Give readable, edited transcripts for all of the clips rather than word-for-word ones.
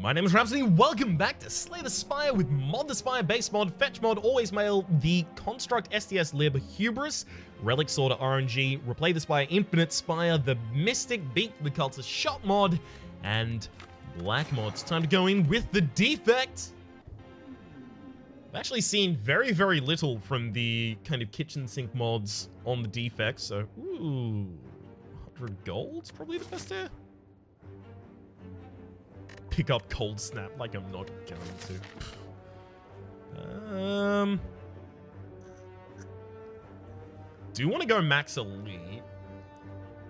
My name is Rhapsody, welcome back to Slay the Spire with Mod the Spire, Base Mod, Fetch Mod, Always Mail, the Construct STS Lib, Hubris, Relic Sorter RNG, Replay the Spire, Infinite Spire, the Mystic Beat, the Cultist Shot Mod, and Black Mods. Time to go in with the Defect. I've actually seen very, very little from the kind of kitchen sink mods on the Defect, so ooh, 100 gold's probably the best here. Pick up Cold Snap like I'm not going to. Do want to go Max Elite.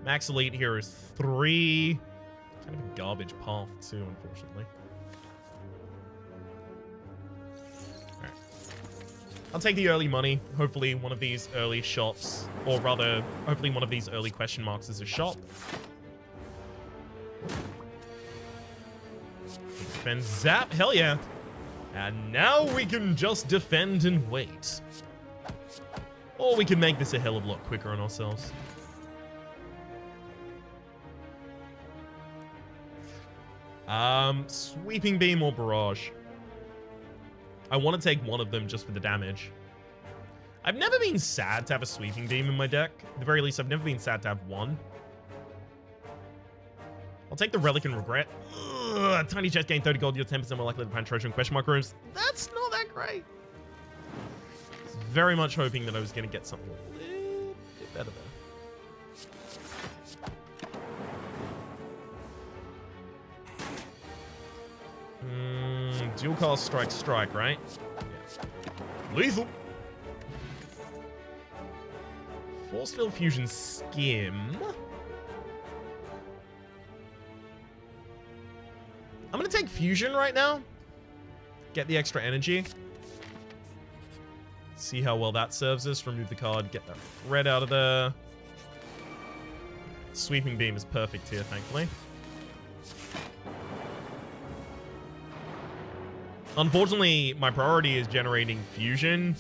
Max Elite here is 3. Kind of a garbage path too, unfortunately. Alright. I'll take the early money. Hopefully one of these early shops, or rather, hopefully one of these early question marks is a shop. Defend zap, hell yeah. And now we can just defend and wait. Or we can make this a hell of a lot quicker on ourselves. Sweeping beam or barrage. I want to take one of them just for the damage. I've never been sad to have a sweeping beam in my deck. At the very least, I've never been sad to have one. I'll take the Relic and Regret. Ugh, tiny chest gain 30 gold, you're 10% more likely to find treasure in question mark rooms. That's not that great. I was very much hoping that I was going to get something a little bit better there. Dual cast strike, right? Yeah. Lethal. Force Field Fusion Skim. I'm going to take Fusion right now. Get the extra energy. See how well that serves us. Remove the card. Get that red out of there. Sweeping Beam is perfect here, thankfully. Unfortunately, my priority is generating Fusion,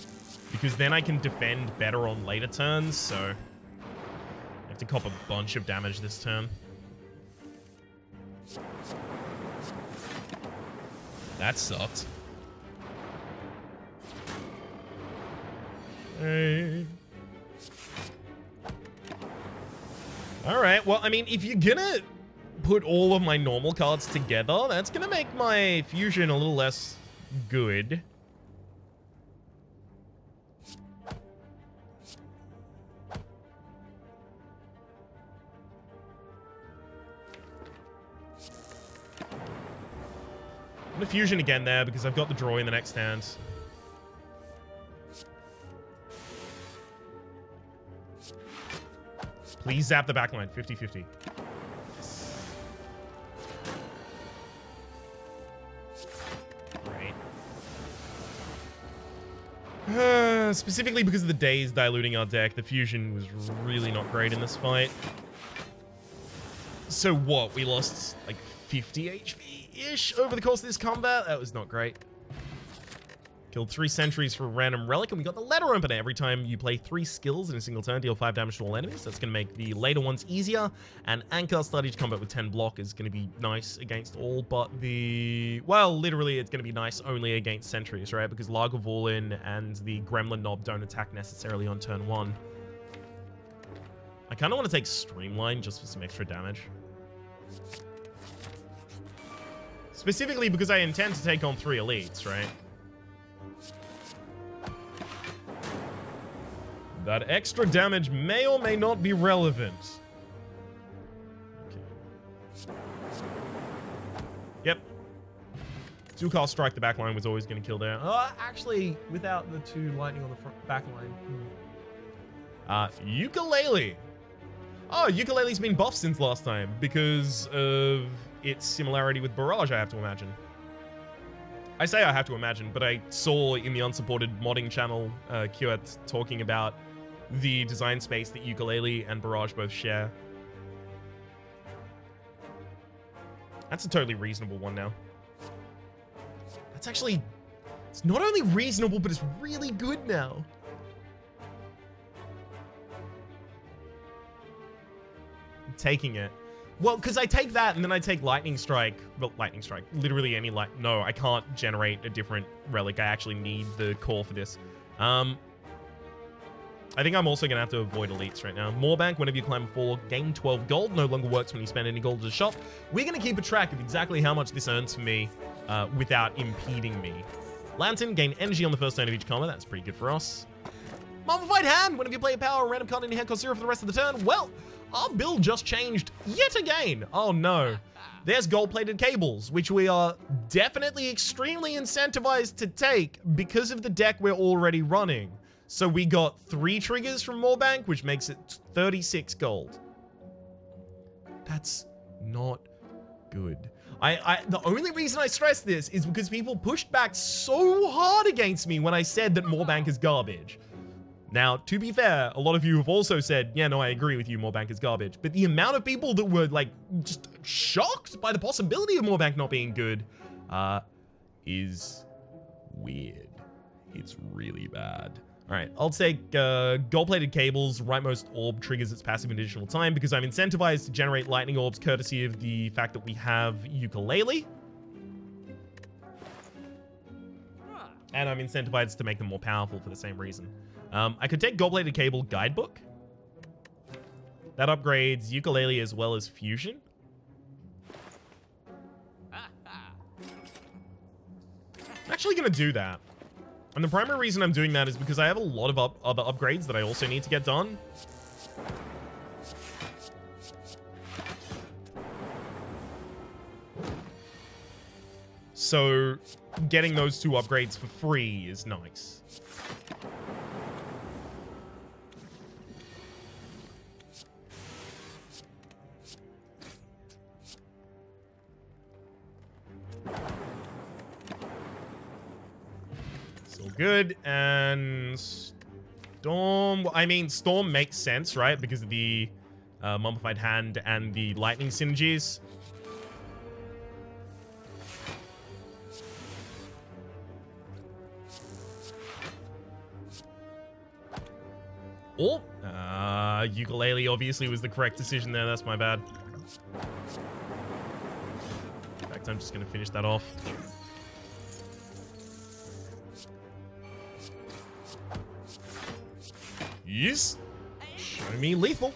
because then I can defend better on later turns, so I have to cop a bunch of damage this turn. That sucked. Hey. Alright, well, I mean, if you're gonna put all of my normal cards together, that's gonna make my fusion a little less good. I'm gonna fusion again there because I've got the draw in the next hand. Please zap the backline. 50-50. Great. Specifically because of the days diluting our deck, the fusion was really not great in this fight. So what? We lost like 50 HP-ish over the course of this combat? That was not great. Killed 3 sentries for a random relic, and we got the letter opener. Every time you play 3 skills in a single turn, deal 5 damage to all enemies. That's going to make the later ones easier. And Anchor starting to combat with 10 block is going to be nice against all but the... Well, literally, it's going to be nice only against sentries, right? Because Lagavulin and the Gremlin Knob don't attack necessarily on turn 1. I kind of want to take Streamline just for some extra damage. Specifically because I intend to take on 3 elites, right? That extra damage may or may not be relevant. Okay. Yep. Dual cast strike the backline was always going to kill there. Actually, without the 2 lightning on the front backline. Ukulele. Oh, Ukulele's been buffed since last time because of its similarity with Barrage, I have to imagine. I say I have to imagine, but I saw in the unsupported modding channel, Kyoet talking about the design space that Ukulele and Barrage both share. That's a totally reasonable one now. That's actually... It's not only reasonable, but it's really good now. I'm taking it. Well, because I take that and then I take Lightning Strike. Well, Lightning Strike. Literally any light. No, I can't generate a different relic. I actually need the core for this. I think I'm also going to have to avoid elites right now. Moorbank, whenever you climb a floor, gain 12 gold. No longer works when you spend any gold at a shop. We're going to keep a track of exactly how much this earns for me without impeding me. Lantern, gain energy on the first turn of each combat. That's pretty good for us. Mummified Hand, whenever you play a power, a random card in your hand costs 0 for the rest of the turn. Well, our build just changed yet again. Oh no. There's gold-plated cables, which we are definitely extremely incentivized to take because of the deck we're already running. So we got 3 triggers from Moorbank, which makes it 36 gold. That's not good. The only reason I stress this is because people pushed back so hard against me when I said that Moorbank is garbage. Now, to be fair, a lot of you have also said, yeah, no, I agree with you, Moorbank is garbage. But the amount of people that were, like, just shocked by the possibility of Moorbank not being good is weird. It's really bad. All right, I'll take gold-plated cables. Rightmost orb triggers its passive an additional time because I'm incentivized to generate lightning orbs courtesy of the fact that we have ukulele. And I'm incentivized to make them more powerful for the same reason. I could take gold-plated cable guidebook. That upgrades ukulele as well as fusion. I'm actually going to do that. And the primary reason I'm doing that is because I have a lot of other upgrades that I also need to get done. So getting those 2 upgrades for free is nice. Good. And Storm, I mean, Storm makes sense, right? Because of the Mummified Hand and the lightning synergies. Oh, ukulele obviously was the correct decision there. That's my bad. In fact, I'm just going to finish that off. Yes. Show me lethal.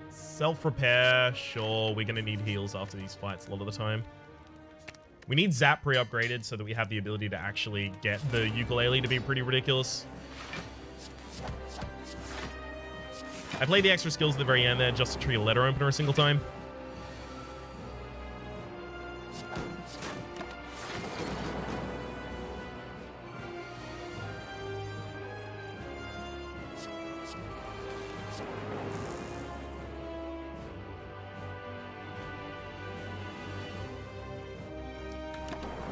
Self-repair. Sure, we're going to need heals after these fights a lot of the time. We need Zap pre-upgraded so that we have the ability to actually get the ukulele to be pretty ridiculous. I played the extra skills at the very end there just to treat a letter opener a single time.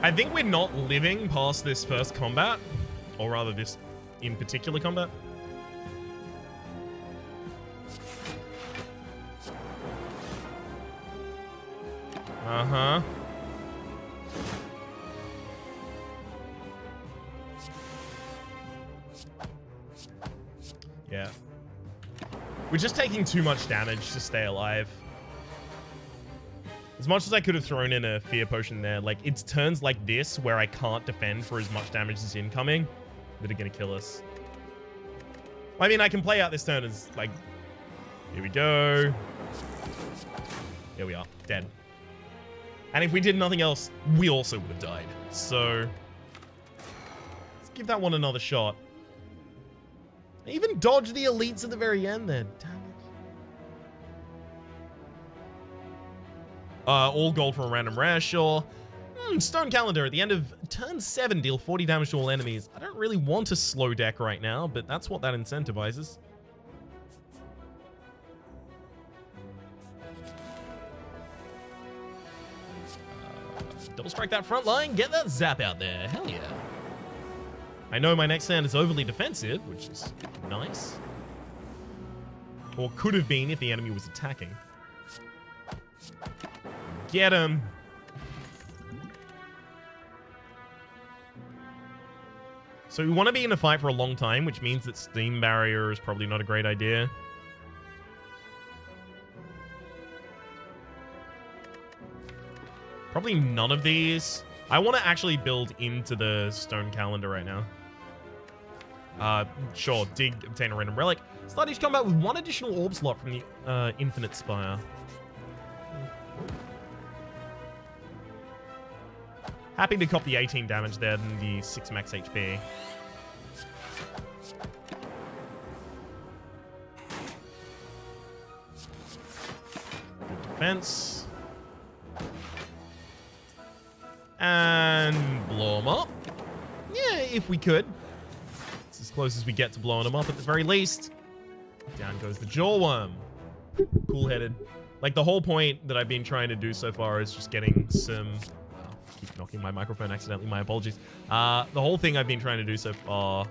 I think we're not living past this first combat, or rather this in particular combat. Uh-huh. Yeah. We're just taking too much damage to stay alive. As much as I could have thrown in a fear potion there, like, it's turns like this where I can't defend for as much damage as incoming that are going to kill us. I mean, I can play out this turn as, like, here we go. Here we are, dead. And if we did nothing else, we also would have died. So, let's give that one another shot. I even dodged the elites at the very end there. Damn it. All gold from a random rare, sure. Stone Calendar. At the end of turn 7, deal 40 damage to all enemies. I don't really want a slow deck right now, but that's what that incentivizes. Double strike that front line. Get that zap out there. Hell yeah. I know my next stand is overly defensive, which is nice. Or could have been if the enemy was attacking. Get him. So we want to be in a fight for a long time, which means that Steam Barrier is probably not a great idea. Probably none of these. I want to actually build into the stone calendar right now. Sure, dig, obtain a random relic. Start each combat with 1 additional orb slot from the infinite spire. Happy to cop the 18 damage there and the 6 max HP. Good defense. And blow them up. Yeah, if we could. It's as close as we get to blowing them up at the very least. Down goes the jawworm. Cool-headed. Like, the whole point that I've been trying to do so far is just getting some... keep knocking my microphone accidentally, my apologies. The whole thing I've been trying to do so far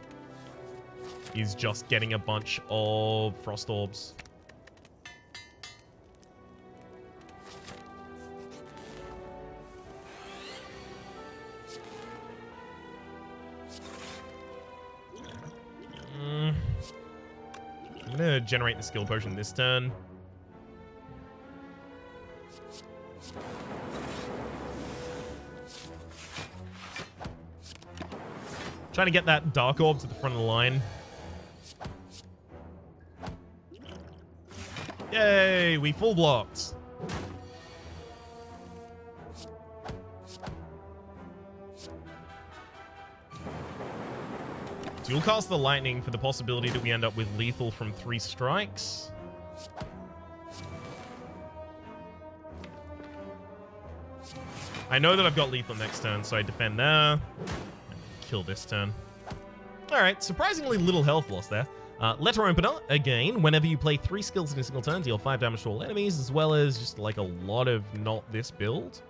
is just getting a bunch of frost orbs. I'm gonna generate the skill potion this turn. Trying to get that dark orb to the front of the line. Yay, we full blocked. Dual cast the lightning for the possibility that we end up with lethal from 3 strikes. I know that I've got lethal next turn, so I defend there. Kill this turn. Alright, surprisingly little health loss there. Letter Opener, again, whenever you play 3 skills in a single turn, deal 5 damage to all enemies, as well as just like a lot of not this build.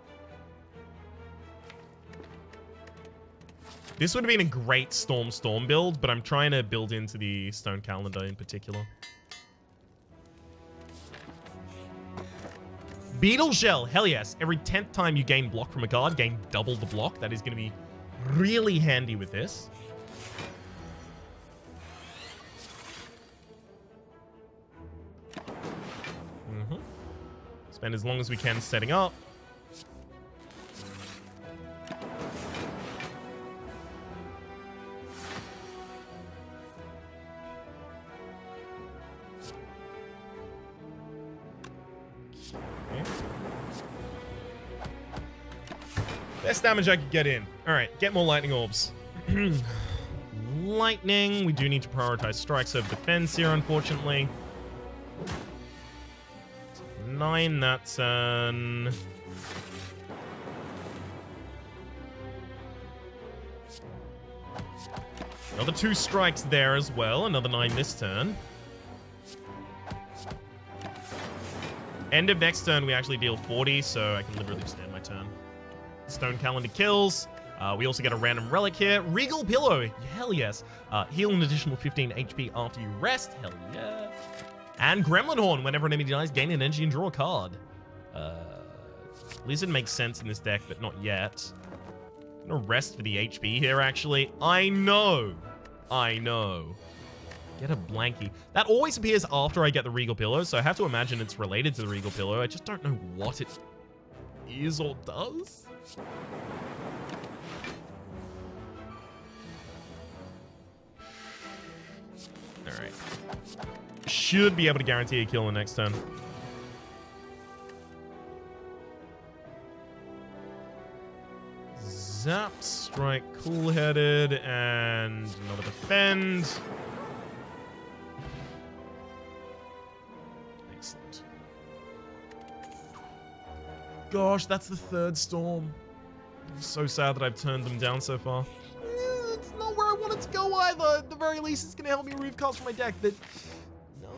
This would have been a great Storm build, but I'm trying to build into the Stone Calendar in particular. Beetle Shell, hell yes. Every 10th time you gain block from a card, gain double the block. That is going to be really handy with this. Spend as long as we can setting up. Best damage I could get in. Alright, get more lightning orbs. Lightning. We do need to prioritize strikes over defense here, unfortunately. 9 that turn. Another 2 strikes there as well. Another 9 this turn. End of next turn, we actually deal 40, so I can literally just end my turn. Stone Calendar kills. We also get a random relic here. Regal Pillow. Hell yes. Heal an additional 15 HP after you rest. Hell yeah. And Gremlin Horn. Whenever an enemy dies, gain an energy and draw a card. Lizard makes sense in this deck, but not yet. I'm gonna rest for the HP here, actually. I know. Get a blankie. That always appears after I get the Regal Pillow, so I have to imagine it's related to the Regal Pillow. I just don't know what it is or does. Alright. Should be able to guarantee a kill in the next turn. Zap, strike, cool-headed, and another defend. Excellent. Gosh, that's the 3rd storm. I'm so sad that I've turned them down so far. It's not where I wanted to go either. At the very least, it's going to help me remove cards from my deck, but no.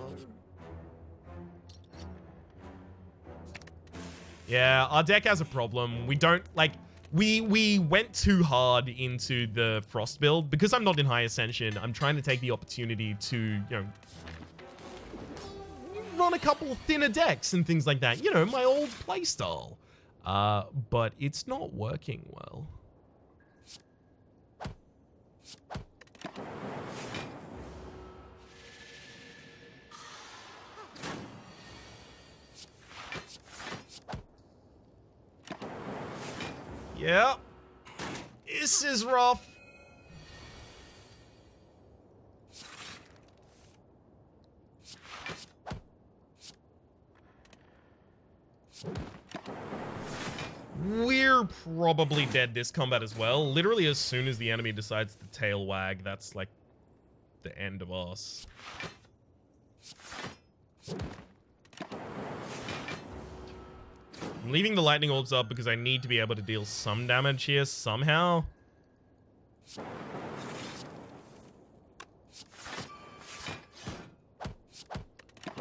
Yeah, our deck has a problem. We don't, like, we went too hard into the Frost build. Because I'm not in High Ascension, I'm trying to take the opportunity to, you know, run a couple thinner decks and things like that. You know, my old playstyle. But it's not working well. Yeah. This is rough. We're probably dead this combat as well. Literally, as soon as the enemy decides to tail wag, that's like the end of us. I'm leaving the lightning orbs up because I need to be able to deal some damage here somehow.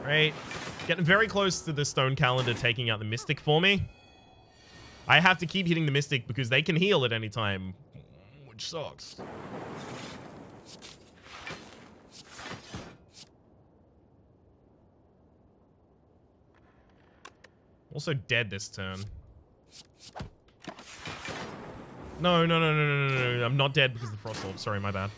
Right. Getting very close to the stone calendar taking out the mystic for me. I have to keep hitting the mystic because they can heal at any time, which sucks. Also dead this turn. No. I'm not dead because of the frost orb. Sorry, my bad.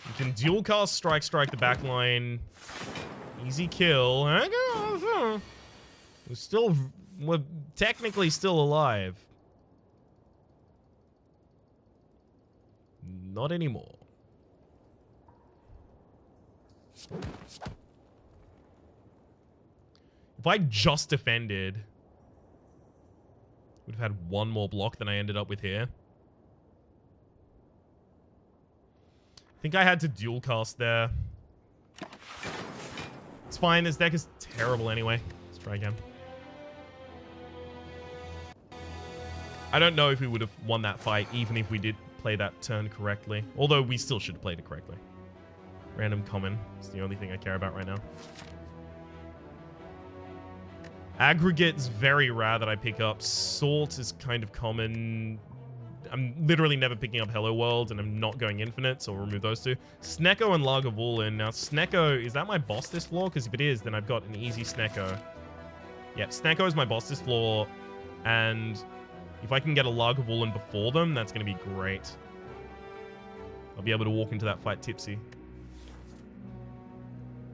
You can dual cast strike the back line. Easy kill. We're technically still alive. Not anymore. If I just defended, would have had one more block than I ended up with here. I think I had to dual cast there. It's fine, this deck is terrible anyway. Let's try again. I don't know if we would have won that fight even if we did play that turn correctly. Although we still should have played it correctly. Random common is the only thing I care about right now. Aggregate's very rare that I pick up. Salt is kind of common. I'm literally never picking up Hello World, and I'm not going infinite, so I'll remove those two. Snecko and Lagavulin. Now, Snecko, is that my boss this floor? Because if it is, then I've got an easy Snecko. Yep, Snecko is my boss this floor, and if I can get a Lagavulin before them, that's going to be great. I'll be able to walk into that fight tipsy.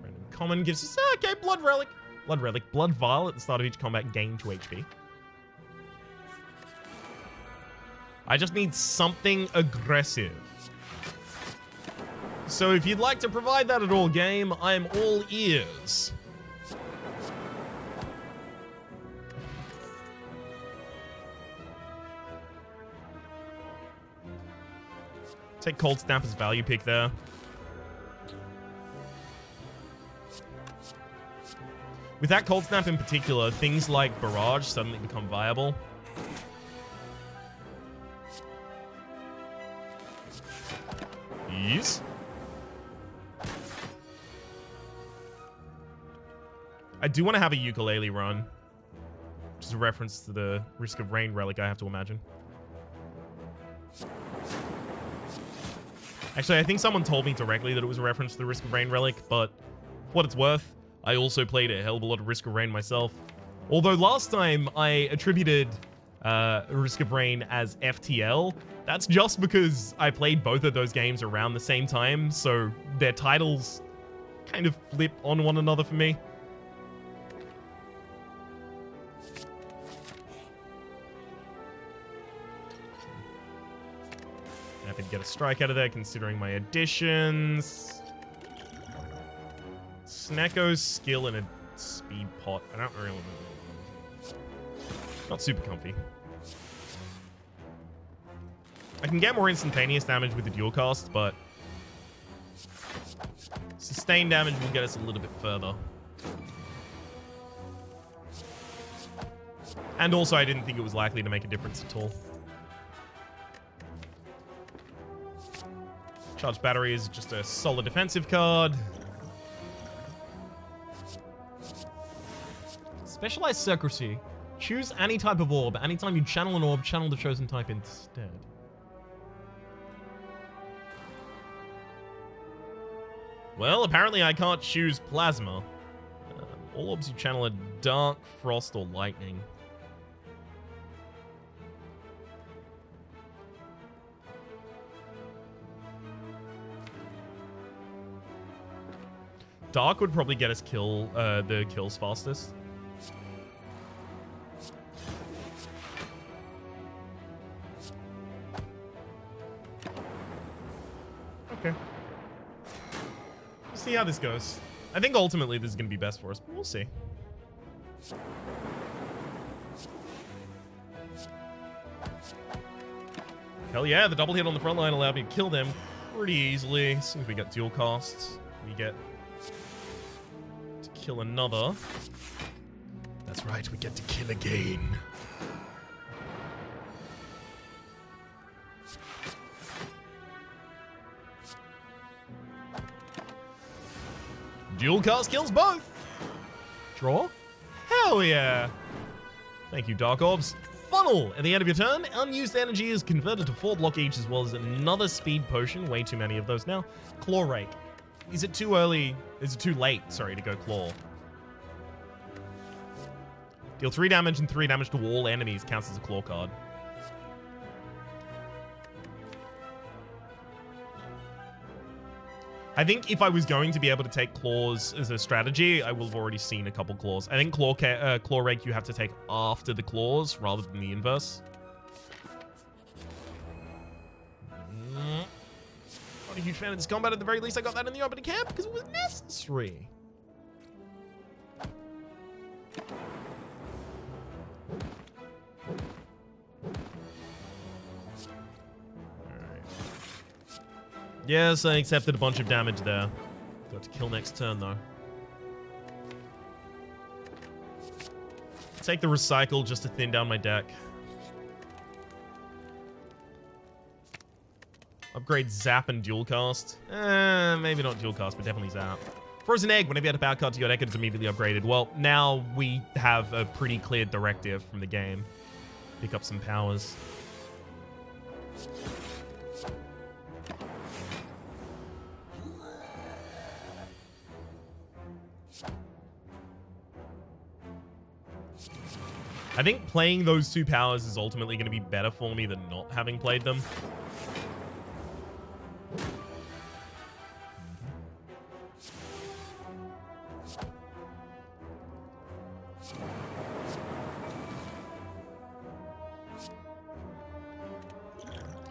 Random common gives us, okay, Blood Relic. Blood Relic. Blood Vial at the start of each combat, gain 2 HP. I just need something aggressive. So if you'd like to provide that at all, game, I am all ears. Take Cold Snap as value pick there. With that Cold Snap in particular, things like Barrage suddenly become viable. Yes. I do want to have a ukulele run. Which is a reference to the Risk of Rain relic, I have to imagine. Actually, I think someone told me directly that it was a reference to the Risk of Rain relic, but for what it's worth, I also played a hell of a lot of Risk of Rain myself. Although last time I attributed Risk of Rain as FTL, that's just because I played both of those games around the same time, so their titles kind of flip on one another for me. Happy to get a strike out of there considering my additions. Snecko's skill in a speed pot. I don't really... Not super comfy. I can get more instantaneous damage with the dual cast, but sustained damage will get us a little bit further. And also, I didn't think it was likely to make a difference at all. Charged Battery is just a solid defensive card. Specialized Secrecy. Choose any type of orb. Anytime you channel an orb, channel the chosen type instead. Well, apparently I can't choose Plasma. All orbs you channel are Dark, Frost, or Lightning. Dark would probably get us the kills fastest. Okay. We'll see how this goes. I think ultimately this is going to be best for us, but we'll see. Hell yeah, the double hit on the front line allowed me to kill them pretty easily. As soon as we get dual casts, we get to kill another. That's right, we get to kill again. Dual cast kills both. Draw? Hell yeah. Thank you, Dark Orbs. Funnel! At the end of your turn, unused energy is converted to 4 block each, as well as another speed potion. Way too many of those now. Claw Rake. Is it too early? Is it too late, sorry, to go Claw? Deal 3 damage and 3 damage to all enemies. Counts as a Claw card. I think if I was going to be able to take claws as a strategy, I will have already seen a couple claws. I think claw rake you have to take after the claws rather than the inverse. Not a huge fan of this combat. At the very least, I got that in the opening camp because it was necessary. Yes, I accepted a bunch of damage there. Got to kill next turn, though. Take the recycle just to thin down my deck. Upgrade Zap and Dual Cast. Maybe not Dual Cast, but definitely Zap. Frozen Egg. Whenever you add a power card to your deck, it's immediately upgraded. Well, now we have a pretty clear directive from the game. Pick up some powers. I think playing those 2 powers is ultimately going to be better for me than not having played them.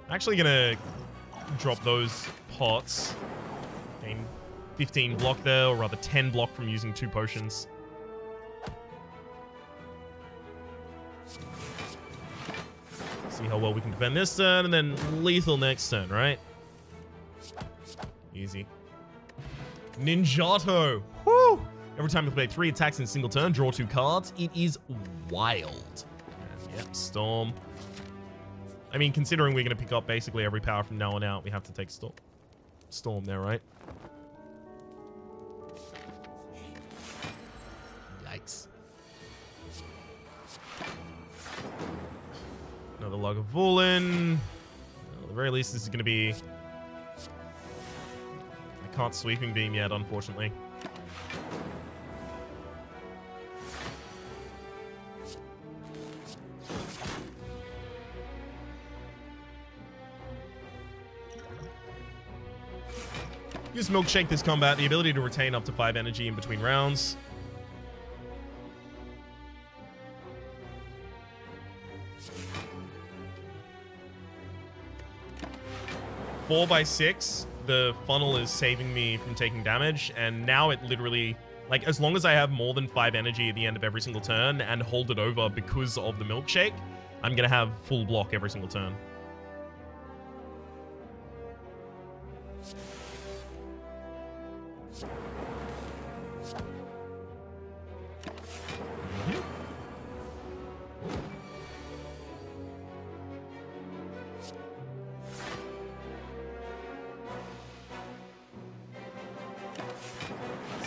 I'm actually going to drop those pots. Gain 15 block there, or rather 10 block from using 2 potions. See how well we can defend this turn, and then lethal next turn, right? Easy. Ninjato. Woo! Every time you play 3 attacks in a single turn, draw 2 cards. It is wild. And yep, Storm. I mean, considering we're going to pick up basically every power from now on out, we have to take Storm there, right? Yikes. Another Log of Voolen. Well, at the very least, this is going to be... I can't Sweeping Beam yet, unfortunately. Use Milkshake this combat. The ability to retain up to 5 energy in between rounds. Four by 6, the funnel is saving me from taking damage, and now it literally, like, as long as I have more than 5 energy at the end of every single turn and hold it over because of the Milkshake, I'm gonna have full block every single turn.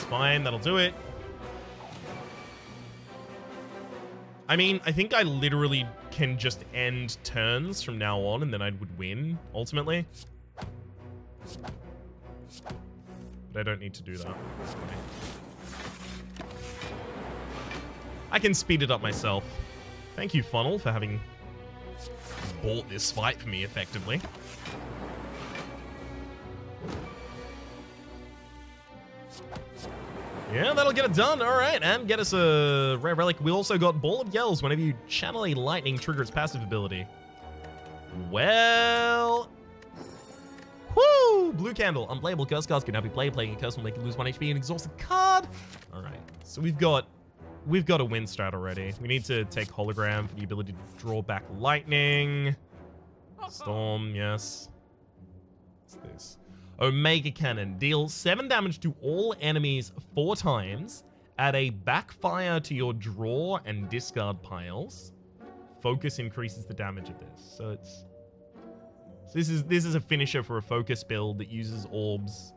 Fine, that'll do it. I mean, I think I literally can just end turns from now on, and then I would win, ultimately. But I don't need to do that. I can speed it up myself. Thank you, Funnel, for having bought this fight for me, effectively. Yeah, that'll get it done. All right, and get us a rare relic. We also got Ball of Yells. Whenever you channel a lightning, trigger its passive ability. Well... Woo! Blue candle. Unplayable curse cards can now be played. Playing a curse will make you lose 1 HP and exhaust a card. All right, so we've got a win strat already. We need to take hologram for the ability to draw back lightning. Storm, yes. What's this? Omega Cannon. Deals 7 damage to all enemies 4 times. Add a backfire to your draw and discard piles. Focus increases the damage of this. So it's... this is a finisher for a focus build that uses orbs,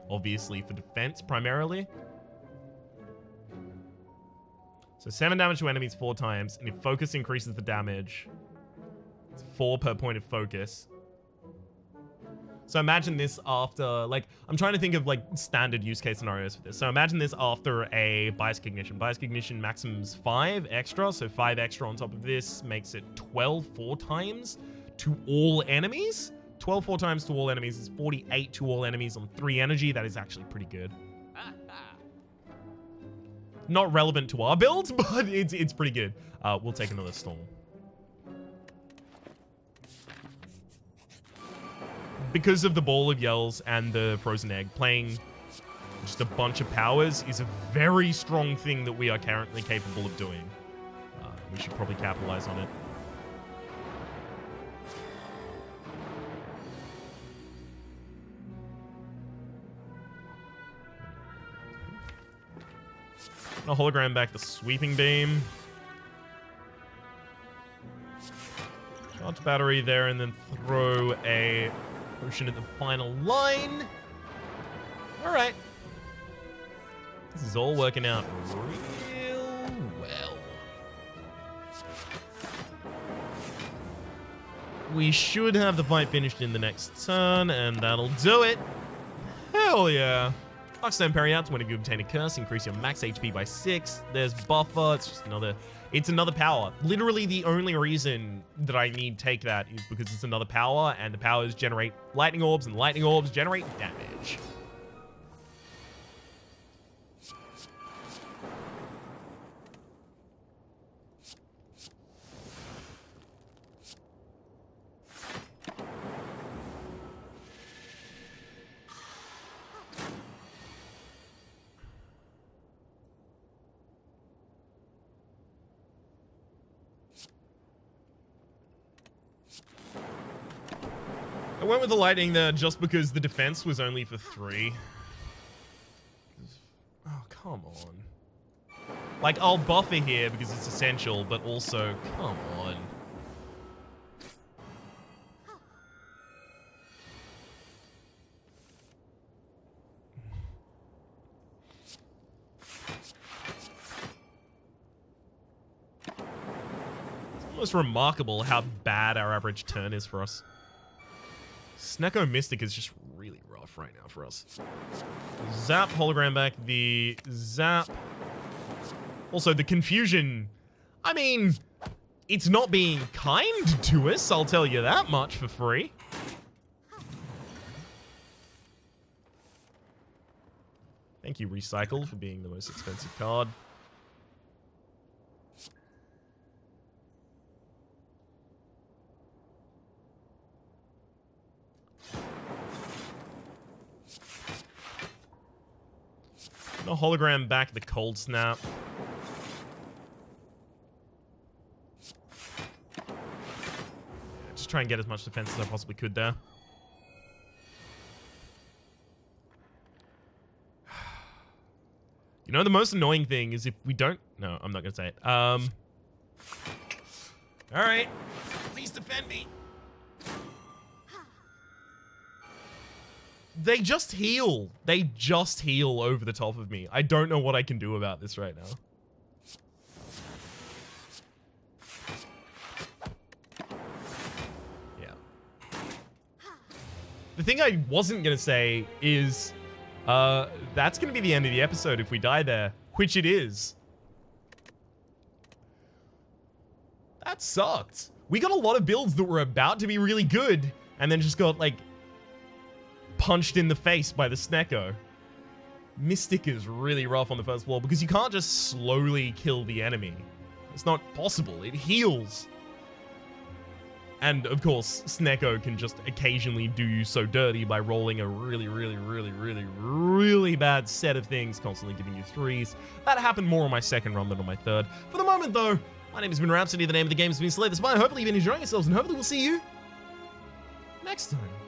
obviously, for defense primarily. So 7 damage to enemies 4 times, and if focus increases the damage, it's 4 per point of focus. So imagine this after, like, I'm trying to think of, like, standard use case scenarios for this. So imagine this after a Bias Cognition. Bias Cognition maximums 5 extra, so 5 extra on top of this makes it 12 4 times to all enemies. 12 4 times to all enemies is 48 to all enemies on 3 energy. That is actually pretty good. Not relevant to our build, but it's pretty good. We'll take another Storm. Because of the Ball of Yells and the Frozen Egg, playing just a bunch of powers is a very strong thing that we are currently capable of doing. We should probably capitalize on it. I'll hologram back the Sweeping Beam. Charge battery there, and then throw a potion at the final line. Alright. This is all working out real well. We should have the fight finished in the next turn, and that'll do it. Hell yeah. Darkstone parry out. Whenever you obtain a curse, increase your max HP by 6. There's buffer. It's just another power. Literally the only reason that I need take that is because it's another power, and the powers generate lightning orbs, and lightning orbs generate damage. I went with the lightning there just because the defense was only for 3. Oh, come on. Like, I'll buffer here because it's essential, but also, come on. It's almost remarkable how bad our average turn is for us. Snecko Mystic is just really rough right now for us. Zap, hologram back the zap. Also, the confusion. I mean, it's not being kind to us, I'll tell you that much for free. Thank you, Recycle, for being the most expensive card. No hologram back the Cold Snap. Yeah, just try and get as much defense as I possibly could there. You know, the most annoying thing is if we don't... No, I'm not going to say it. Alright. Please defend me. They just heal. They just heal over the top of me. I don't know what I can do about this right now. Yeah. The thing I wasn't going to say is, that's going to be the end of the episode if we die there, which it is. That sucked. We got a lot of builds that were about to be really good, and then just got, like, punched in the face by the Snecko. Mystic is really rough on the first floor because you can't just slowly kill the enemy. It's not possible. It heals. And of course, Snecko can just occasionally do you so dirty by rolling a really bad set of things, constantly giving you threes. That happened more on my second run than on my third. For the moment though, my name has been Rhapsody, the name of the game has been Slay the Spire. Hopefully you've been enjoying yourselves, and hopefully we'll see you next time.